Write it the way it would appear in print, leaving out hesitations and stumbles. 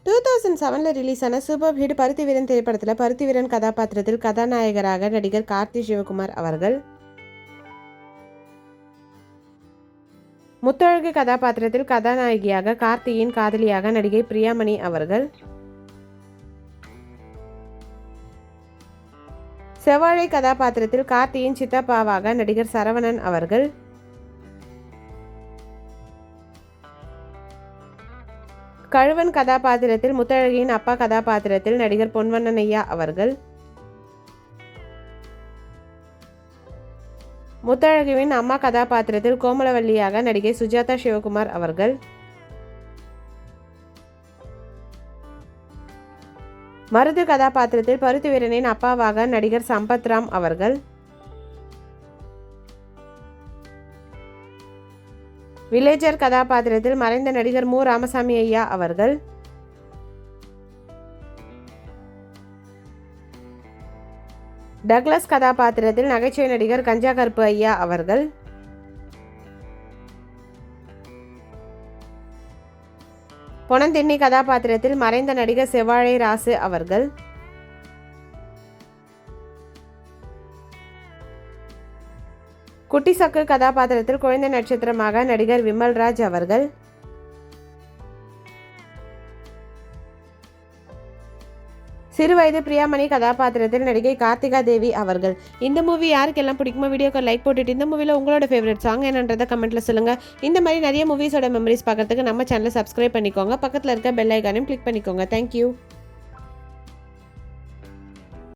2007 release ஆன super hit பருத்தி வீரன் திரைப்படத்தில் பருத்தி வீரன் கதாபாத்திரத்தில் கதாநாயகராக நடிகர் கார்த்தி சிவகுமார் அவர்கள், முத்தழகு கதாபாத்திரத்தில் கதாநாயகியாக கார்த்தியின் காதலியாக நடிகை பிரியாமணி அவர்கள், செவ்வாழை கதாபாத்திரத்தில் கார்த்தியின் சித்தப்பாவாக நடிகர் சரவணன் அவர்கள், கழுவன் கதாபாத்திரத்தில் முத்தழகியின் அப்பா கதாபாத்திரத்தில் நடிகர் பொன்வண்ணனையா அவர்கள், முத்தழகுவின் அம்மா கதாபாத்திரத்தில் கோமலவல்லியாக நடிகை சுஜாதா சிவகுமார் அவர்கள், மருது கதாபாத்திரத்தில் பருத்தி வீரனின் அப்பாவாக நடிகர் சம்பத்ராம் அவர்கள், வில்லேஜர் கதாபாத்திரத்தில் மறைந்த நடிகர் மு. ராமசாமி ஐயா அவர்கள், டக்ளஸ் கதாபாத்திரத்தில் நகைச்சுவை நடிகர் கஞ்சா கருப்பு ஐயா அவர்கள், பொனந்தின்னி கதாபாத்திரத்தில் மறைந்த நடிகர் செவ்வாழை ராசு அவர்கள், குட்டி சக்கு கதாபாத்திரத்தில் குழந்தை நட்சத்திரமாக நடிகர் விமல்ராஜ் அவர்கள், சிறுவயது பிரியாமணி கதாபாத்திரத்தில் நடிகை கார்த்திகா தேவி அவர்கள். இந்த மூவி யாருக்கெல்லாம் பிடிக்குமோ வீடியோக்கு லைக் போட்டுட்டு இந்த மூவியில் உங்களோட ஃபேவரட் சாங் என்னன்றதை கமெண்ட்ல சொல்லுங்க. இந்த மாதிரி நிறைய மூவிஸோட மெமரிஸ் பார்க்கறதுக்கு நம்ம சேனலை சப்ஸ்கிரைப் பண்ணிக்கோங்க. பக்கத்தில் இருக்க பெல் ஐகானையும் கிளிக் பண்ணிக்கோங்க. தேங்க்யூ.